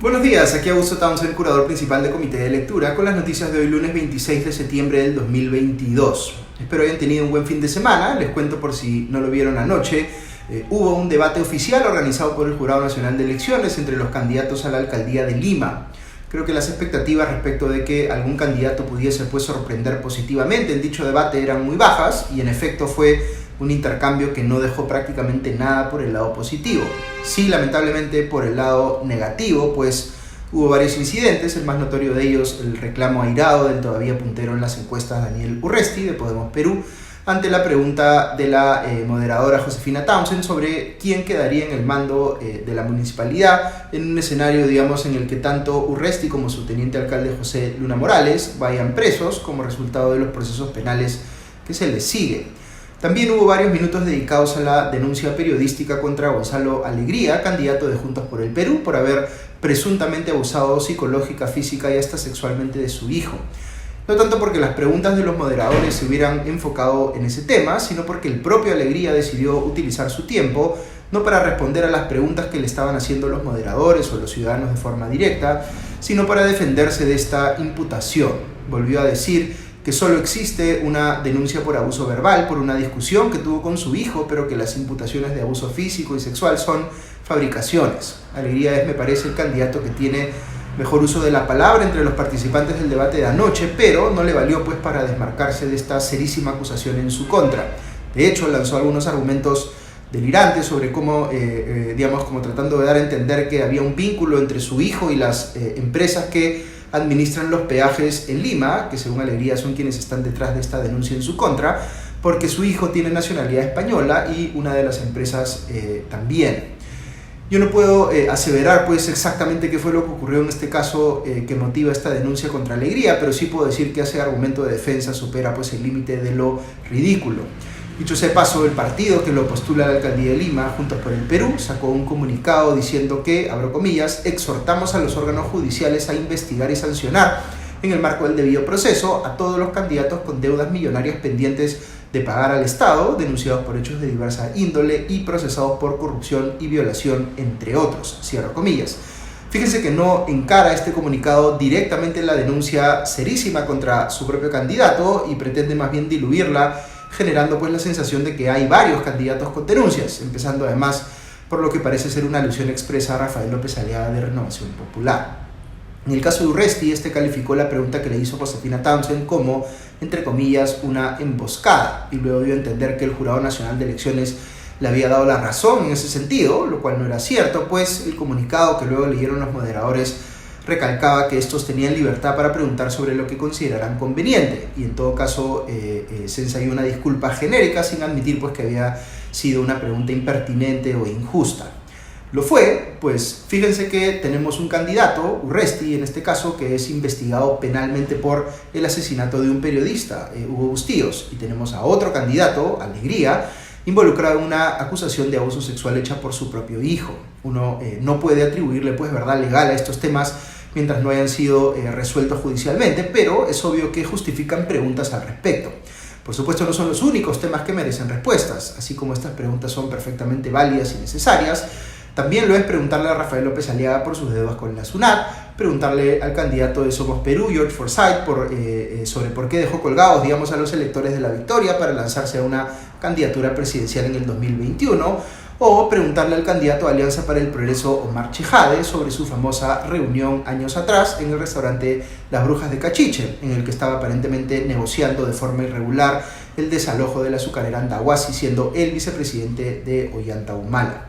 Buenos días, aquí Augusto Townsend, curador principal de Comité de Lectura, con las noticias de hoy lunes 26 de septiembre del 2022. Espero hayan tenido un buen fin de semana. Les cuento por si no lo vieron anoche. Hubo un debate oficial organizado por el Jurado Nacional de Elecciones entre los candidatos a la alcaldía de Lima. Creo que las expectativas respecto de que algún candidato pudiese sorprender positivamente en dicho debate eran muy bajas, y en efecto fue un intercambio que no dejó prácticamente nada por el lado positivo. Sí, lamentablemente por el lado negativo, pues hubo varios incidentes, el más notorio de ellos el reclamo airado del todavía puntero en las encuestas Daniel Urresti de Podemos Perú, ante la pregunta de la moderadora Josefina Townsend sobre quién quedaría en el mando de la municipalidad en un escenario, digamos, en el que tanto Urresti como su teniente alcalde José Luna Morales vayan presos como resultado de los procesos penales que se les siguen. También hubo varios minutos dedicados a la denuncia periodística contra Gonzalo Alegría, candidato de Juntos por el Perú, por haber presuntamente abusado psicológica, física y hasta sexualmente de su hijo. No tanto porque las preguntas de los moderadores se hubieran enfocado en ese tema, sino porque el propio Alegría decidió utilizar su tiempo no para responder a las preguntas que le estaban haciendo los moderadores o los ciudadanos de forma directa, sino para defenderse de esta imputación. Volvió a decir que solo existe una denuncia por abuso verbal, por una discusión que tuvo con su hijo, pero que las imputaciones de abuso físico y sexual son fabricaciones. Alegría es, me parece, el candidato que tiene mejor uso de la palabra entre los participantes del debate de anoche, pero no le valió pues para desmarcarse de esta serísima acusación en su contra. De hecho, lanzó algunos argumentos delirantes sobre cómo, como tratando de dar a entender que había un vínculo entre su hijo y las empresas que administran los peajes en Lima, que según Alegría son quienes están detrás de esta denuncia en su contra, porque su hijo tiene nacionalidad española y una de las empresas también. Yo no puedo aseverar pues exactamente qué fue lo que ocurrió en este caso que motiva esta denuncia contra Alegría, pero sí puedo decir que ese argumento de defensa supera pues el límite de lo ridículo. Dicho sea de paso, el partido que lo postula a la alcaldía de Lima, Juntos por el Perú, sacó un comunicado diciendo que, abro comillas, exhortamos a los órganos judiciales a investigar y sancionar en el marco del debido proceso a todos los candidatos con deudas millonarias pendientes de pagar al Estado, denunciados por hechos de diversa índole y procesados por corrupción y violación, entre otros, cierro comillas. Fíjense que no encara este comunicado directamente en la denuncia serísima contra su propio candidato y pretende más bien diluirla, generando pues la sensación de que hay varios candidatos con denuncias, empezando además por lo que parece ser una alusión expresa a Rafael López Aliaga de Renovación Popular. En el caso de Urresti, este calificó la pregunta que le hizo Josefina Townsend como, entre comillas, una emboscada, y luego dio a entender que el Jurado Nacional de Elecciones le había dado la razón en ese sentido, lo cual no era cierto, pues el comunicado que luego leyeron los moderadores recalcaba que estos tenían libertad para preguntar sobre lo que consideraran conveniente, y en todo caso se ensayó una disculpa genérica sin admitir pues que había sido una pregunta impertinente o injusta. Lo fue, pues fíjense que tenemos un candidato, Urresti en este caso, que es investigado penalmente por el asesinato de un periodista, Hugo Bustíos, y tenemos a otro candidato, Alegría, involucrado en una acusación de abuso sexual hecha por su propio hijo. Uno no puede atribuirle pues verdad legal a estos temas mientras no hayan sido resueltos judicialmente, pero es obvio que justifican preguntas al respecto. Por supuesto, no son los únicos temas que merecen respuestas, así como estas preguntas son perfectamente válidas y necesarias. También lo es preguntarle a Rafael López Aliaga por sus deudas con la SUNAT, preguntarle al candidato de Somos Perú, George Forsyth, sobre por qué dejó colgados, digamos, a los electores de La Victoria para lanzarse a una candidatura presidencial en el 2021, o preguntarle al candidato de Alianza para el Progreso, Omar Chejade, sobre su famosa reunión años atrás en el restaurante Las Brujas de Cachiche, en el que estaba aparentemente negociando de forma irregular el desalojo de la azucarera Andahuasi, siendo el vicepresidente de Ollanta Humala.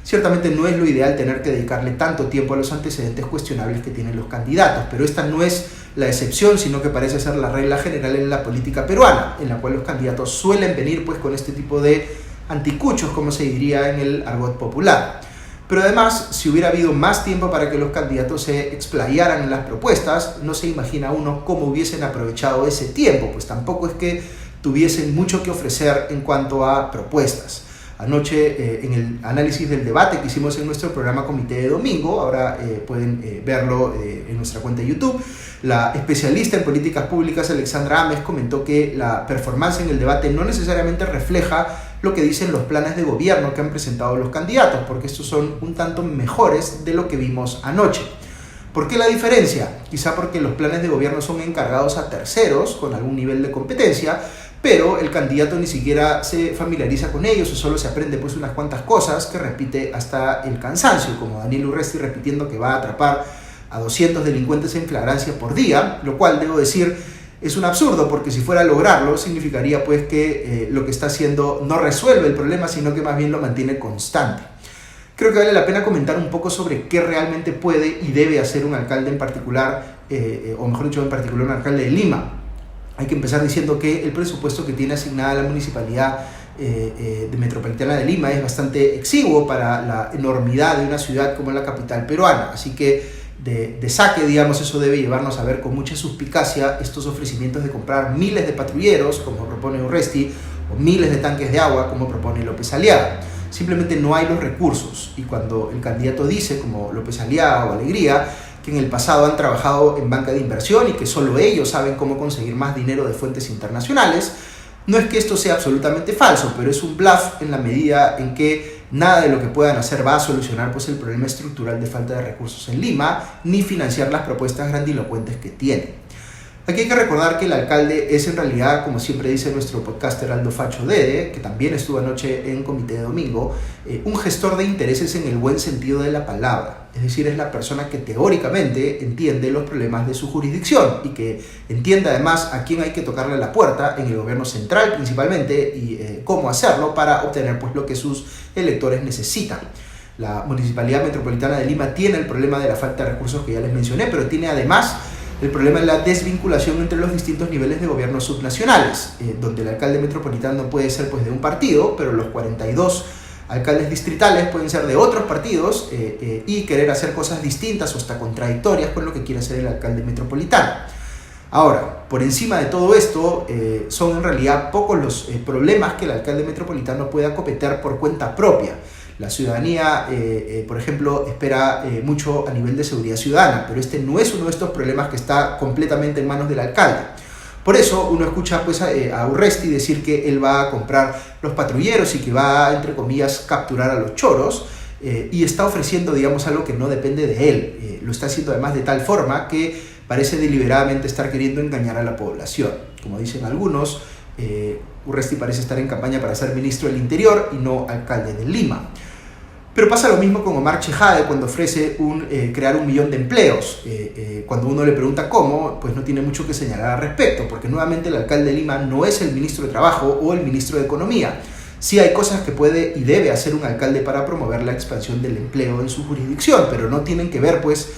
Ciertamente no es lo ideal tener que dedicarle tanto tiempo a los antecedentes cuestionables que tienen los candidatos, pero esta no es la excepción, sino que parece ser la regla general en la política peruana, en la cual los candidatos suelen venir pues con este tipo de anticuchos, como se diría en el argot popular. Pero además, si hubiera habido más tiempo para que los candidatos se explayaran en las propuesas, no se imagina uno cómo hubiesen aprovechado ese tiempo, pues tampoco es que tuviesen mucho que ofrecer en cuanto a propuestas. Anoche, en el análisis del debate que hicimos en nuestro programa Comité de Domingo, ahora pueden verlo en nuestra cuenta de YouTube, la especialista en políticas públicas Alexandra Ames comentó que la performance en el debate no necesariamente refleja lo que dicen los planes de gobierno que han presentado los candidatos, porque estos son un tanto mejores de lo que vimos anoche. ¿Por qué la diferencia? Quizá porque los planes de gobierno son encargados a terceros con algún nivel de competencia, pero el candidato ni siquiera se familiariza con ellos o solo se aprende pues unas cuantas cosas que repite hasta el cansancio, como Daniel Urresti repitiendo que va a atrapar a 200 delincuentes en flagrancia por día, lo cual debo decir es un absurdo, porque si fuera a lograrlo significaría pues que lo que está haciendo no resuelve el problema, sino que más bien lo mantiene constante. Creo que vale la pena comentar un poco sobre qué realmente puede y debe hacer un alcalde en particular, o mejor dicho, en particular un alcalde de Lima. Hay que empezar diciendo que el presupuesto que tiene asignada la municipalidad de Metropolitana de Lima es bastante exiguo para la enormidad de una ciudad como la capital peruana, así que de saque, digamos, eso debe llevarnos a ver con mucha suspicacia estos ofrecimientos de comprar miles de patrulleros, como propone Urresti, o miles de tanques de agua, como propone López Aliaga. Simplemente no hay los recursos, y cuando el candidato dice, como López Aliaga o Alegría, que en el pasado han trabajado en banca de inversión y que solo ellos saben cómo conseguir más dinero de fuentes internacionales, no es que esto sea absolutamente falso, pero es un bluff en la medida en que nada de lo que puedan hacer va a solucionar pues, el problema estructural de falta de recursos en Lima, ni financiar las propuestas grandilocuentes que tienen. Aquí hay que recordar que el alcalde es en realidad, como siempre dice nuestro podcaster Aldo Facho Dede, que también estuvo anoche en Comité de Domingo, un gestor de intereses en el buen sentido de la palabra. Es decir, es la persona que teóricamente entiende los problemas de su jurisdicción y que entiende además a quién hay que tocarle la puerta en el gobierno central principalmente y cómo hacerlo para obtener pues, lo que sus electores necesitan. La Municipalidad Metropolitana de Lima tiene el problema de la falta de recursos que ya les mencioné, pero tiene además el problema de la desvinculación entre los distintos niveles de gobierno subnacionales, donde el alcalde metropolitano puede ser pues, de un partido, pero los 42 alcaldes distritales pueden ser de otros partidos y querer hacer cosas distintas o hasta contradictorias con lo que quiere hacer el alcalde metropolitano. Ahora, por encima de todo esto, son en realidad pocos los problemas que el alcalde metropolitano puede acometer por cuenta propia. La ciudadanía, por ejemplo, espera mucho a nivel de seguridad ciudadana, pero este no es uno de estos problemas que está completamente en manos del alcalde. Por eso uno escucha pues, a Urresti decir que él va a comprar los patrulleros y que va, entre comillas, capturar a los choros, y está ofreciendo, digamos, algo que no depende de él. Lo está haciendo además de tal forma que parece deliberadamente estar queriendo engañar a la población. Como dicen algunos, Urresti parece estar en campaña para ser ministro del Interior y no alcalde de Lima. Pero pasa lo mismo con Omar Chejade cuando ofrece crear 1 millón de empleos. Cuando uno le pregunta cómo, pues no tiene mucho que señalar al respecto, porque nuevamente el alcalde de Lima no es el ministro de Trabajo o el ministro de Economía. Sí hay cosas que puede y debe hacer un alcalde para promover la expansión del empleo en su jurisdicción, pero no tienen que ver pues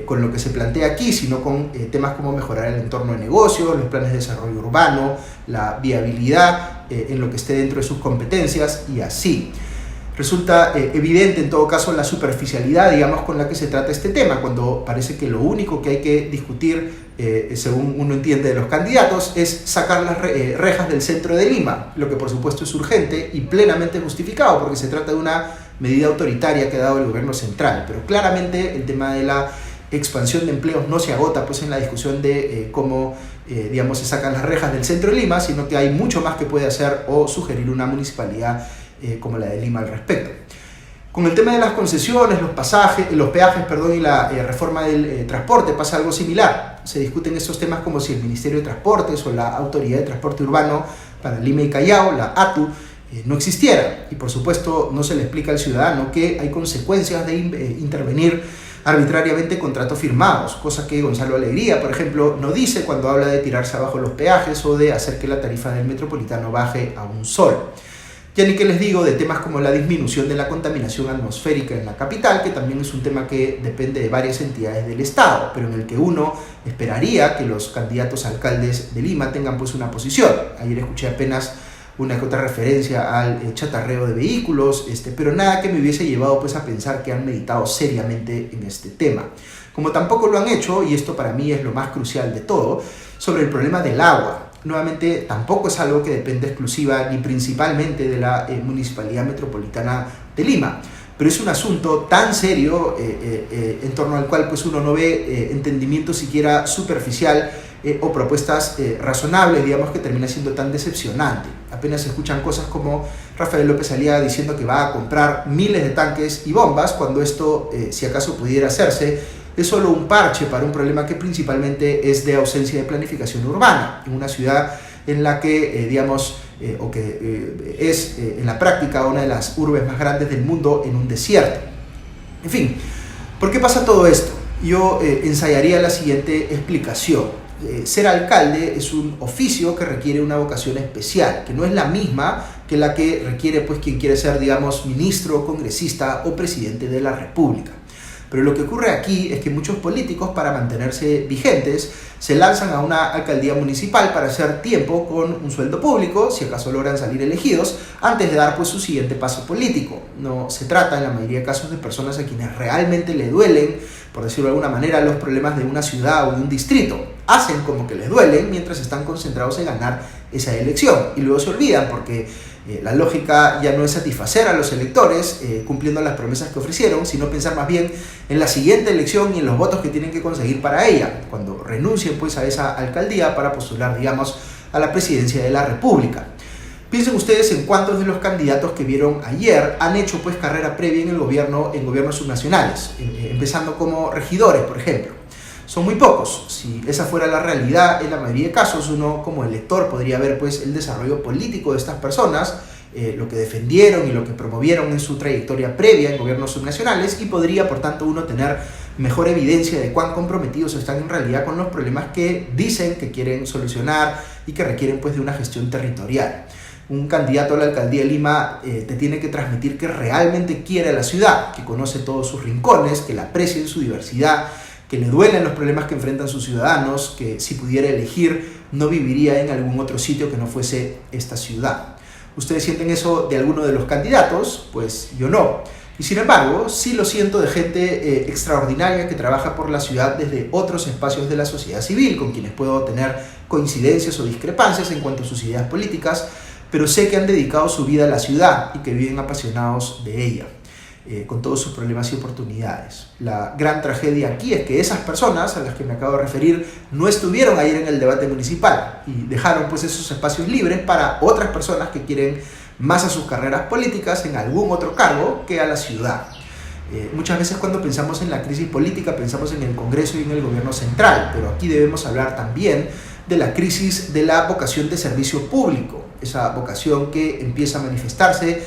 con lo que se plantea aquí, sino con temas como mejorar el entorno de negocios, los planes de desarrollo urbano, la viabilidad en lo que esté dentro de sus competencias y así. Resulta evidente en todo caso la superficialidad, digamos, con la que se trata este tema, cuando parece que lo único que hay que discutir, según uno entiende de los candidatos, es sacar las rejas del centro de Lima, lo que por supuesto es urgente y plenamente justificado, porque se trata de una medida autoritaria que ha dado el gobierno central, pero claramente el tema de la expansión de empleos no se agota pues, en la discusión de cómo digamos, se sacan las rejas del centro de Lima, sino que hay mucho más que puede hacer o sugerir una municipalidad como la de Lima al respecto. Con el tema de las concesiones, los peajes, y la reforma del transporte pasa algo similar. Se discuten estos temas como si el Ministerio de Transportes o la Autoridad de Transporte Urbano para Lima y Callao, la ATU, no existiera. Y por supuesto no se le explica al ciudadano que hay consecuencias de intervenir arbitrariamente contratos firmados, cosa que Gonzalo Alegría, por ejemplo, no dice cuando habla de tirarse abajo los peajes o de hacer que la tarifa del metropolitano baje a un sol. Ya ni que les digo de temas como la disminución de la contaminación atmosférica en la capital, que también es un tema que depende de varias entidades del Estado, pero en el que uno esperaría que los candidatos a alcaldes de Lima tengan pues una posición. Ayer escuché apenas una que otra referencia al chatarreo de vehículos, pero nada que me hubiese llevado pues a pensar que han meditado seriamente en este tema. Como tampoco lo han hecho, y esto para mí es lo más crucial de todo, sobre el problema del agua. Nuevamente, tampoco es algo que depende exclusiva ni principalmente de la Municipalidad Metropolitana de Lima, pero es un asunto tan serio en torno al cual pues, uno no ve entendimiento siquiera superficial o propuestas razonables, digamos, que termina siendo tan decepcionante. Apenas se escuchan cosas como Rafael López Aliaga diciendo que va a comprar miles de tanques y bombas, cuando esto, si acaso pudiera hacerse, es solo un parche para un problema que principalmente es de ausencia de planificación urbana, en una ciudad en la que, es en la práctica una de las urbes más grandes del mundo en un desierto. En fin, ¿por qué pasa todo esto? Yo ensayaría la siguiente explicación. Ser alcalde es un oficio que requiere una vocación especial, que no es la misma que la que requiere pues quien quiere ser, digamos, ministro, congresista o presidente de la República. Pero lo que ocurre aquí es que muchos políticos, para mantenerse vigentes, se lanzan a una alcaldía municipal para hacer tiempo con un sueldo público, si acaso logran salir elegidos, antes de dar pues su siguiente paso político. No se trata en la mayoría de casos de personas a quienes realmente le duelen, por decirlo de alguna manera, los problemas de una ciudad o de un distrito. Hacen como que les duelen mientras están concentrados en ganar esa elección y luego se olvidan porque la lógica ya no es satisfacer a los electores cumpliendo las promesas que ofrecieron, sino pensar más bien en la siguiente elección y en los votos que tienen que conseguir para ella, cuando renuncien pues a esa alcaldía para postular, digamos, a la presidencia de la República. Piensen ustedes en cuántos de los candidatos que vieron ayer han hecho pues carrera previa en el gobierno, en gobiernos subnacionales, empezando como regidores, por ejemplo. Son muy pocos. Si esa fuera la realidad, en la mayoría de casos uno como elector podría ver pues el desarrollo político de estas personas, lo que defendieron y lo que promovieron en su trayectoria previa en gobiernos subnacionales, y podría por tanto uno tener mejor evidencia de cuán comprometidos están en realidad con los problemas que dicen que quieren solucionar y que requieren pues de una gestión territorial. Un candidato a la alcaldía de Lima te tiene que transmitir que realmente quiere a la ciudad, que conoce todos sus rincones, que la aprecia en su diversidad, que le duelen los problemas que enfrentan sus ciudadanos, que si pudiera elegir no viviría en algún otro sitio que no fuese esta ciudad. ¿Ustedes sienten eso de alguno de los candidatos? Pues yo no. Y sin embargo, sí lo siento de gente extraordinaria que trabaja por la ciudad desde otros espacios de la sociedad civil, con quienes puedo tener coincidencias o discrepancias en cuanto a sus ideas políticas, pero sé que han dedicado su vida a la ciudad y que viven apasionados de ella, con todos sus problemas y oportunidades. La gran tragedia aquí es que esas personas a las que me acabo de referir no estuvieron ayer en el debate municipal y dejaron pues esos espacios libres para otras personas que quieren más a sus carreras políticas en algún otro cargo que a la ciudad. Muchas veces cuando pensamos en la crisis política pensamos en el Congreso y en el gobierno central, pero aquí debemos hablar también de la crisis de la vocación de servicio público, esa vocación que empieza a manifestarse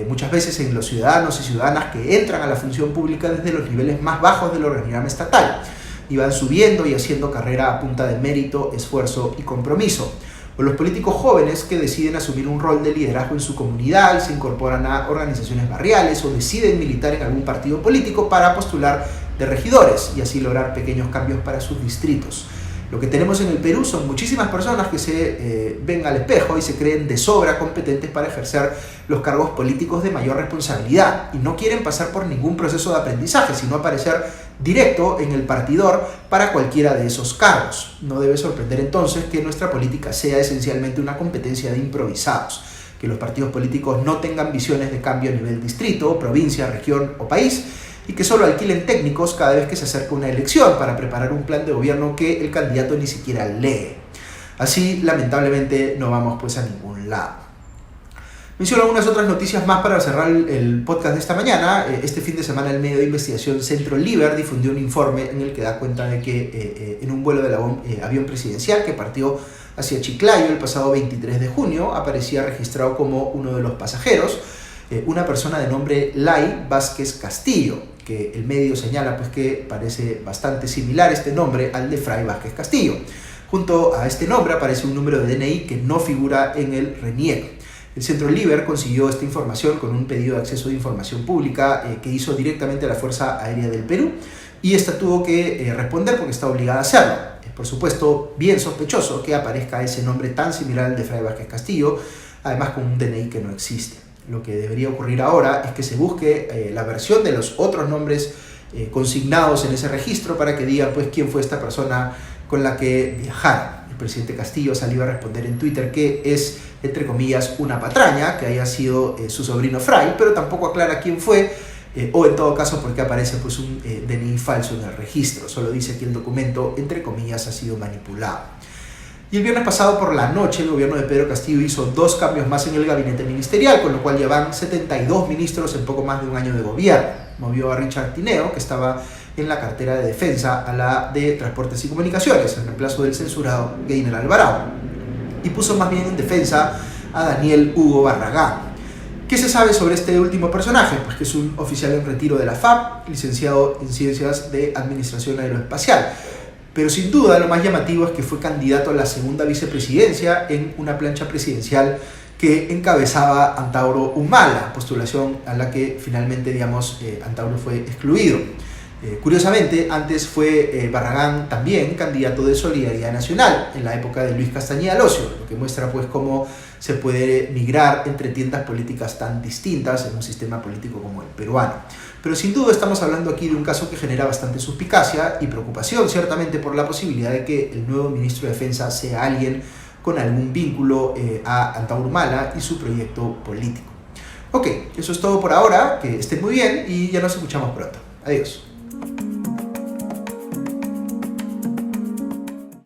muchas veces en los ciudadanos y ciudadanas que entran a la función pública desde los niveles más bajos del organigrama estatal y van subiendo y haciendo carrera a punta de mérito, esfuerzo y compromiso. O los políticos jóvenes que deciden asumir un rol de liderazgo en su comunidad y se incorporan a organizaciones barriales o deciden militar en algún partido político para postular de regidores y así lograr pequeños cambios para sus distritos. Lo que tenemos en el Perú son muchísimas personas que se ven al espejo y se creen de sobra competentes para ejercer los cargos políticos de mayor responsabilidad y no quieren pasar por ningún proceso de aprendizaje, sino aparecer directo en el partidor para cualquiera de esos cargos. No debe sorprender entonces que nuestra política sea esencialmente una competencia de improvisados, que los partidos políticos no tengan visiones de cambio a nivel distrito, provincia, región o país, y que solo alquilen técnicos cada vez que se acerca una elección para preparar un plan de gobierno que el candidato ni siquiera lee. Así, lamentablemente, no vamos pues a ningún lado. Menciono algunas otras noticias más para cerrar el podcast de esta mañana. Este fin de semana el medio de investigación Centro Liber difundió un informe en el que da cuenta de que en un vuelo del avión presidencial que partió hacia Chiclayo el pasado 23 de junio aparecía registrado como uno de los pasajeros una persona de nombre Lai Vázquez Castillo, que el medio señala pues que parece bastante similar este nombre al de Fray Vázquez Castillo. Junto a este nombre aparece un número de DNI que no figura en el RENIEC. El Centro Liber consiguió esta información con un pedido de acceso de información pública que hizo directamente a la Fuerza Aérea del Perú y esta tuvo que responder porque está obligada a hacerlo. Es por supuesto bien sospechoso que aparezca ese nombre tan similar al de Fray Vázquez Castillo, además con un DNI que no existe. Lo que debería ocurrir ahora es que se busque la versión de los otros nombres consignados en ese registro para que diga pues quién fue esta persona con la que viajaron. El presidente Castillo salió a responder en Twitter que es, entre comillas, una patraña, que haya sido su sobrino Fray, pero tampoco aclara quién fue o en todo caso por qué aparece pues un DNI falso en el registro. Solo dice que el documento, entre comillas, ha sido manipulado. Y el viernes pasado por la noche el gobierno de Pedro Castillo hizo 2 cambios más en el gabinete ministerial, con lo cual ya van 72 ministros en poco más de un año de gobierno. Movió a Richard Tineo, que estaba en la cartera de defensa a la de transportes y comunicaciones, en reemplazo del censurado Gainer Alvarado, y puso más bien en defensa a Daniel Hugo Barragán. ¿Qué se sabe sobre este último personaje? Pues que es un oficial en retiro de la FAP, licenciado en Ciencias de Administración Aeroespacial. Pero sin duda lo más llamativo es que fue candidato a la segunda vicepresidencia en una plancha presidencial que encabezaba Antauro Humala, postulación a la que finalmente, Antauro fue excluido. Curiosamente, antes fue Barragán también candidato de Solidaridad Nacional en la época de Luis Castañeda Locio, lo que muestra pues cómo se puede migrar entre tiendas políticas tan distintas en un sistema político como el peruano. Pero sin duda estamos hablando aquí de un caso que genera bastante suspicacia y preocupación, ciertamente, por la posibilidad de que el nuevo ministro de Defensa sea alguien con algún vínculo a Antauro Humala y su proyecto político. Ok, eso es todo por ahora, que estén muy bien y ya nos escuchamos pronto. Adiós.